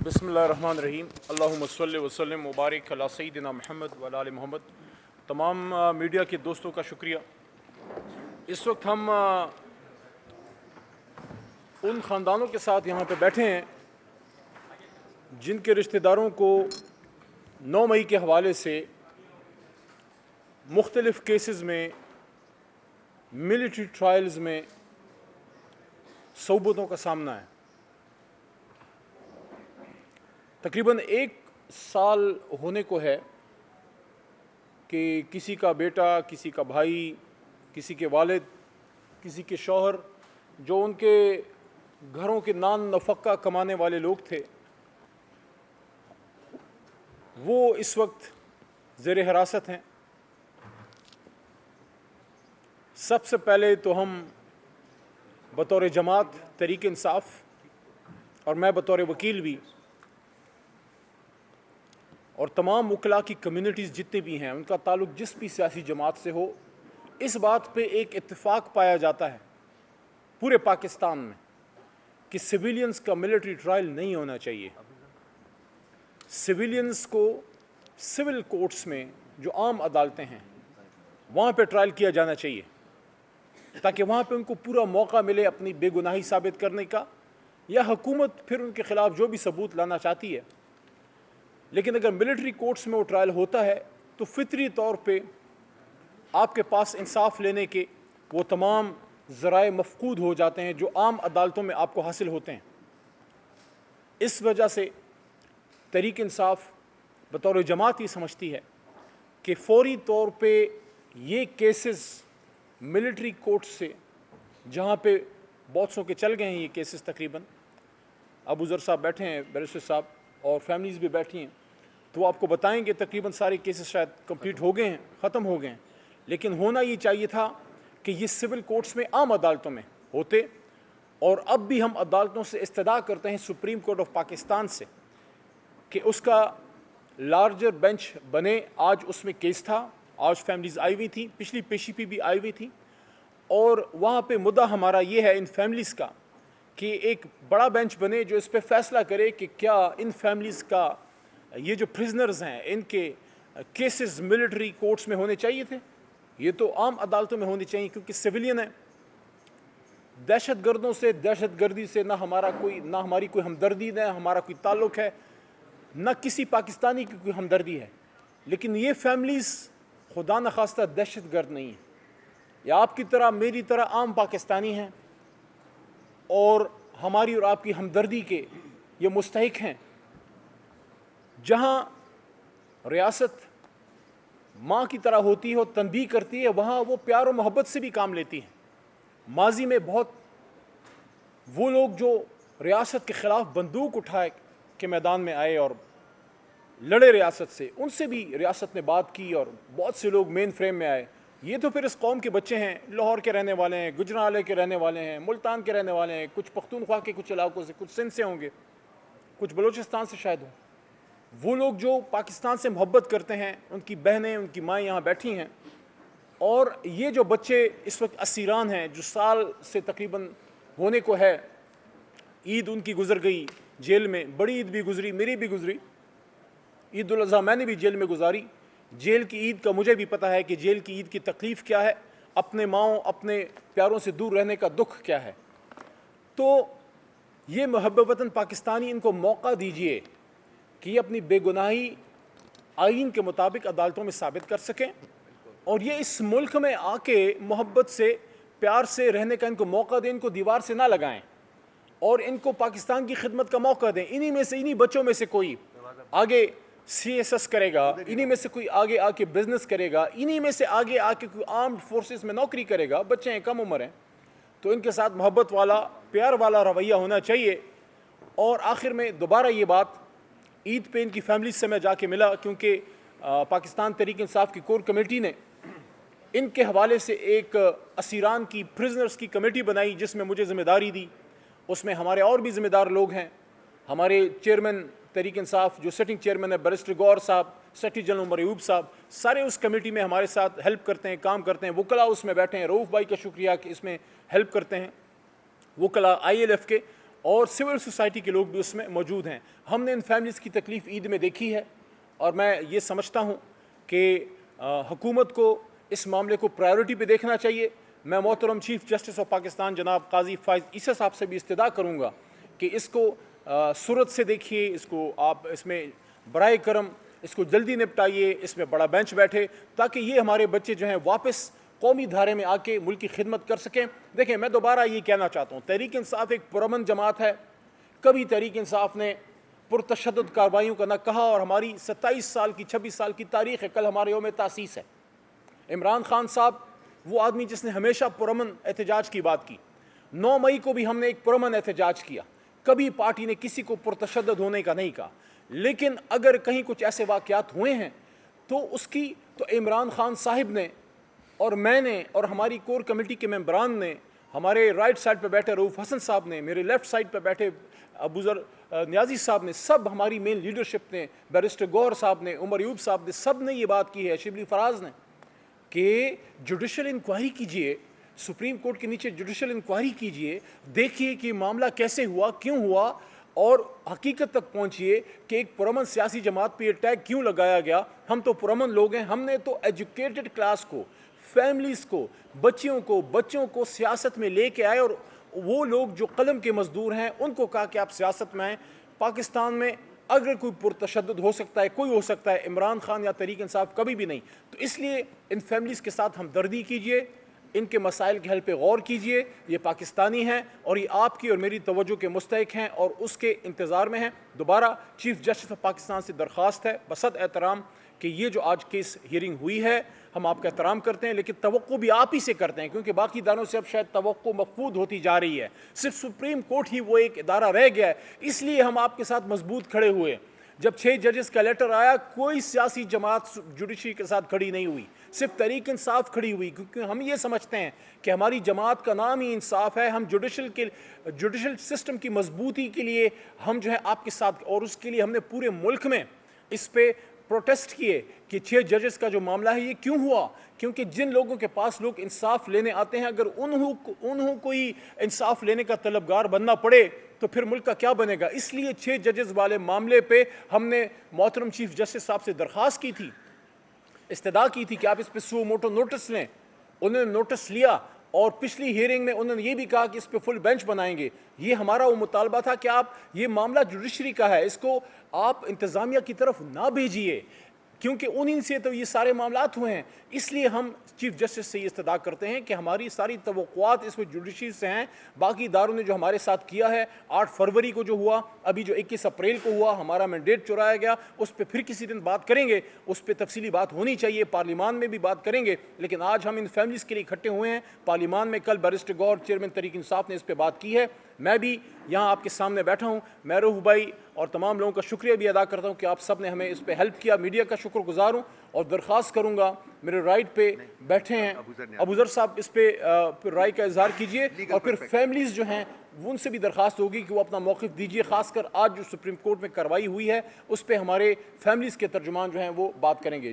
बिस्मिल्लाहिर्रहमानिर्रहीम अल्लाहुम्मा सल्लि व सल्लिम मुबारक अला सय्यिदिना मोहम्मद व अला आलि मोहम्मद। तमाम मीडिया के दोस्तों का शुक्रिया। इस वक्त हम उन ख़ानदानों के साथ यहाँ पे बैठे हैं जिनके रिश्तेदारों को 9 मई के हवाले से मुख्तलिफ़ केसेस में मिलिट्री ट्रायल्स में सऊबतों का सामना है। तकरीबन 1 साल होने को है कि किसी का बेटा, किसी का भाई, किसी के वालिद, किसी के शौहर, जो उनके घरों के नान नफ़क़ा कमाने वाले लोग थे, वो इस वक्त ज़ेर हिरासत हैं। सबसे पहले तो हम बतौर जमात तहरीक इंसाफ और मैं बतौर वकील भी और तमाम वकला की कम्युनिटीज़ जितने भी हैं, उनका ताल्लुक़ जिस भी सियासी जमात से हो, इस बात पे एक इत्तेफाक पाया जाता है पूरे पाकिस्तान में कि सिविलियंस का मिलिट्री ट्रायल नहीं होना चाहिए। सिविलियंस को सिविल कोर्ट्स में, जो आम अदालतें हैं, वहाँ पे ट्रायल किया जाना चाहिए ताकि वहाँ पे उनको पूरा मौका मिले अपनी बेगुनाही साबित करने का, या हुकूमत फिर उनके ख़िलाफ़ जो भी सबूत लाना चाहती है। लेकिन अगर मिलिट्री कोर्ट्स में वो ट्रायल होता है तो फितरी तौर पे आपके पास इंसाफ लेने के वो तमाम ज़राए मफ़कूद हो जाते हैं जो आम अदालतों में आपको हासिल होते हैं। इस वजह से तहरीक इंसाफ बतौर जमात ये समझती है कि फ़ौरी तौर पे ये केसेस मिलिट्री कोर्ट्स से, जहाँ पे बहुत सौ के चल गए हैं ये केसेस, तकरीबन अबू ज़र साहब बैठे हैं, बैरिस्टर साहब और फैमिलीज़ भी बैठी हैं, तो वो आपको बताएंगे तकरीबन सारे केसेस शायद कंप्लीट हो गए हैं, ख़त्म हो गए हैं। लेकिन होना ये चाहिए था कि ये सिविल कोर्ट्स में, आम अदालतों में होते। और अब भी हम अदालतों से इस्तदा करते हैं, सुप्रीम कोर्ट ऑफ पाकिस्तान से, कि उसका लार्जर बेंच बने। आज उसमें केस था, आज फैमिलीज़ आई हुई थी, पिछली पेशी पे भी आई हुई थी, और वहाँ पे मुद्दा हमारा ये है इन फैमिलीज़ का कि एक बड़ा बेंच बने जो इस पे फैसला करे कि क्या इन फैमिलीज़ का, ये जो प्रिजनर्स हैं, इनके केसेस मिलिट्री कोर्ट्स में होने चाहिए थे। ये तो आम अदालतों में होने चाहिए, क्योंकि सिविलियन है। दहशत गर्दों से, दहशत गर्दी से ना हमारी कोई हमदर्दी, ना हमारा कोई ताल्लुक़ है, ना किसी पाकिस्तानी की कोई हमदर्दी है। लेकिन ये फैमिलीज़ खुदा न खास्ता दहशत गर्द नहीं है, या आपकी तरह मेरी तरह आम पाकिस्तानी हैं और हमारी और आपकी हमदर्दी के ये मुस्तहिक हैं। जहाँ रियासत माँ की तरह होती है और तनबीह करती है, वहाँ वो प्यार और मोहब्बत से भी काम लेती है। माजी में बहुत वो लोग जो रियासत के ख़िलाफ़ बंदूक उठाए के मैदान में आए और लड़े रियासत से, उनसे भी रियासत ने बात की और बहुत से लोग मेन फ्रेम में आए। ये तो फिर इस कौम के बच्चे हैं, लाहौर के रहने वाले हैं, गुजरावाले के रहने वाले हैं, मुल्तान के रहने वाले हैं, कुछ पख्तूनख्वा के कुछ इलाकों से, कुछ सिंध से होंगे, कुछ बलूचिस्तान से शायद हो। वो लोग जो पाकिस्तान से मोहब्बत करते हैं, उनकी बहनें, उनकी माएँ यहाँ बैठी हैं। और ये जो बच्चे इस वक्त असीरान हैं, जो साल से तकरीबन होने को है, ईद उनकी गुजर गई जेल में, बड़ी ईद भी गुजरी, मेरी भी गुजरी, ईद उल अज़हा मैंने भी जेल में गुजारी। जेल की ईद का मुझे भी पता है कि जेल की ईद की तकलीफ़ क्या है, अपने माओं, अपने प्यारों से दूर रहने का दुख क्या है। तो ये मुहब्बत वतन पाकिस्तानी, इनको मौका दीजिए कि ये अपनी बेगुनाही आईन के मुताबिक अदालतों में साबित कर सकें, और ये इस मुल्क में आके मोहब्बत से, प्यार से रहने का इनको मौका दें। इनको दीवार से ना लगाएं और इनको पाकिस्तान की खिदमत का मौका दें। इन्हीं में से, इन्हीं बच्चों में से कोई आगे CSS करेगा, इन्हीं में से कोई आगे आके बिजनेस करेगा, इन्हीं में से आगे आके कोई आर्म्ड फोर्सेस में नौकरी करेगा। बच्चे हैं, कम उम्र हैं, तो इनके साथ मोहब्बत वाला, प्यार वाला रवैया होना चाहिए। और आखिर में दोबारा ये बात, ईद पे इनकी फैमिली से मैं जाके मिला, क्योंकि पाकिस्तान तहरीक इंसाफ की कोर कमेटी ने इनके हवाले से एक असीरान की, प्रिजनर्स की कमेटी बनाई, जिसमें मुझे ज़िम्मेदारी दी। उसमें हमारे और भी ज़िम्मेदार लोग हैं। हमारे चेयरमैन तहरीक इंसाफ, जो सिटिंग चेयरमैन है, बैरिस्टर गौर साहब, सेक्रेटरी जनरल उमर अयूब साहब, सारे उस कमेटी में हमारे साथ हेल्प करते हैं, काम करते हैं। वकला उसमें बैठे हैं, रऊफ़ भाई का शुक्रिया कि इसमें हेल्प करते हैं, वकला ILF के। اور سول سوسائٹی کے لوگ بھی اس میں موجود ہیں. ہم نے ان فیملیز کی تکلیف عید میں دیکھی ہے اور میں یہ سمجھتا ہوں کہ حکومت کو اس معاملے کو پرائیورٹی پہ دیکھنا چاہیے. میں محترم چیف جسٹس آف پاکستان جناب قاضی فائز عیسیٰ صاحب سے بھی استدعا کروں گا کہ اس کو صورت سے دیکھیے, اس کو آپ اس میں برائے کرم اس کو جلدی نپٹائیے, اس میں بڑا بینچ بیٹھے تاکہ یہ ہمارے بچے جو ہیں واپس قومی دھارے میں آ کے ملک کی خدمت کر سکیں. دیکھیں, میں دوبارہ یہ کہنا چاہتا ہوں, تحریک انصاف ایک پرامن جماعت ہے. کبھی تحریک انصاف نے پرتشدد کارروائیوں کا نہ کہا, اور ہماری 27 سال کی 26 سال کی تاریخ ہے, کل ہمارے یوم تاسیس ہے. عمران خان صاحب وہ آدمی جس نے ہمیشہ پرامن احتجاج کی بات کی. 9 مئی کو بھی ہم نے ایک پرامن احتجاج کیا, کبھی پارٹی نے کسی کو پرتشدد ہونے کا نہیں کہا. لیکن اگر کہیں کچھ ایسے واقعات ہوئے ہیں تو اس کی تو عمران خان صاحب نے اور میں نے اور ہماری کور کمیٹی کے ممبران نے, ہمارے رائٹ سائڈ پہ بیٹھے رؤوف حسن صاحب نے, میرے لیفٹ سائڈ پہ بیٹھے ابوذر نیازی صاحب نے, سب ہماری مین لیڈرشپ نے, بیرسٹر گور صاحب نے, عمر ایوب صاحب نے, سب نے یہ بات کی ہے, شبلی فراز نے, کہ جوڈیشل انکوائری کیجئے, سپریم کورٹ کے نیچے جوڈیشل انکوائری کیجئے, دیکھیے کہ معاملہ کیسے ہوا, کیوں ہوا, اور حقیقت تک پہنچیے کہ ایک پرامن سیاسی جماعت پہ یہ ٹیگ کیوں لگایا گیا. ہم تو پرامن لوگ ہیں, ہم نے تو ایجوکیٹڈ کلاس کو, فیملیز کو, بچوں کو سیاست میں لے کے آئے, اور وہ لوگ جو قلم کے مزدور ہیں ان کو کہا کہ آپ سیاست میں آئیں. پاکستان میں اگر کوئی پرتشدد ہو سکتا ہے, کوئی ہو سکتا ہے, عمران خان یا تحریک انصاف کبھی بھی نہیں. تو اس لیے ان فیملیز کے ساتھ ہمدردی کیجئے, ان کے مسائل کے حل پہ غور کیجئے. یہ پاکستانی ہیں اور یہ آپ کی اور میری توجہ کے مستحق ہیں اور اس کے انتظار میں ہیں. دوبارہ چیف جسٹس آف پاکستان سے درخواست ہے بصد احترام کہ یہ جو آج کیس ہیئرنگ ہوئی ہے, ہم آپ کا احترام کرتے ہیں, لیکن توقع بھی آپ ہی سے کرتے ہیں, کیونکہ باقی اداروں سے اب شاید توقع مفقود ہوتی جا رہی ہے. صرف سپریم کورٹ ہی وہ ایک ادارہ رہ گیا ہے, اس لیے ہم آپ کے ساتھ مضبوط کھڑے ہوئے. جب 6 ججز کا لیٹر آیا, کوئی سیاسی جماعت جوڈیشری کے ساتھ کھڑی نہیں ہوئی, صرف تحریک انصاف کھڑی ہوئی, کیونکہ ہم یہ سمجھتے ہیں کہ ہماری جماعت کا نام ہی انصاف ہے. ہم جوڈیشل سسٹم کی مضبوطی کے لیے ہم جو ہے آپ کے ساتھ, اور اس کے لیے ہم نے پورے ملک میں اس پہ پروٹیسٹ کیے کہ 6 ججز کا جو معاملہ ہے یہ کیوں ہوا. کیونکہ جن لوگوں کے پاس لوگ انصاف لینے آتے ہیں, اگر انہوں کوئی انصاف لینے کا طلبگار بننا پڑے تو پھر ملک کا کیا بنے گا. اس لیے 6 ججز والے معاملے پہ ہم نے محترم چیف جسٹس صاحب سے درخواست کی تھی, استدعا کی تھی کہ آپ اس پہ سو موٹو نوٹس لیں. انہوں نے نوٹس لیا, اور پچھلی ہیئرنگ میں انہوں نے یہ بھی کہا کہ اس پہ فل بینچ بنائیں گے. یہ ہمارا وہ مطالبہ تھا کہ آپ, یہ معاملہ جوڈیشری کا ہے, اس کو آپ انتظامیہ کی طرف نہ بھیجیے, کیونکہ انہی سے تو یہ سارے معاملات ہوئے ہیں. اس لیے ہم چیف جسٹس سے یہ استدعا کرتے ہیں کہ ہماری ساری توقعات اس میں جوڈیشری سے ہیں. باقی اداروں نے جو ہمارے ساتھ کیا ہے, 8 فروری کو جو ہوا, ابھی جو 21 اپریل کو ہوا, ہمارا مینڈیٹ چرایا گیا, اس پہ پھر کسی دن بات کریں گے. اس پہ تفصیلی بات ہونی چاہیے, پارلیمان میں بھی بات کریں گے. لیکن آج ہم ان فیملیز کے لیے اکٹھے ہوئے ہیں پارلیمان میں. کل بیرسٹر گور چیئرمین تحریک انصاف نے اس پہ بات کی ہے. میں بھی یہاں آپ کے سامنے بیٹھا ہوں. میں روح بھائی اور تمام لوگوں کا شکریہ بھی ادا کرتا ہوں کہ آپ سب نے ہمیں اس پہ ہیلپ کیا. میڈیا کا شکر گزار ہوں, اور درخواست کروں گا, میرے رائٹ پہ بیٹھے ہیں ابوذر صاحب, اس پہ رائے کا اظہار کیجئے, اور پھر فیملیز جو ہیں ان سے بھی درخواست ہوگی کہ وہ اپنا موقف دیجئے. خاص کر آج جو سپریم کورٹ میں کارروائی ہوئی ہے اس پہ ہمارے فیملیز کے ترجمان جو ہیں وہ بات کریں گے.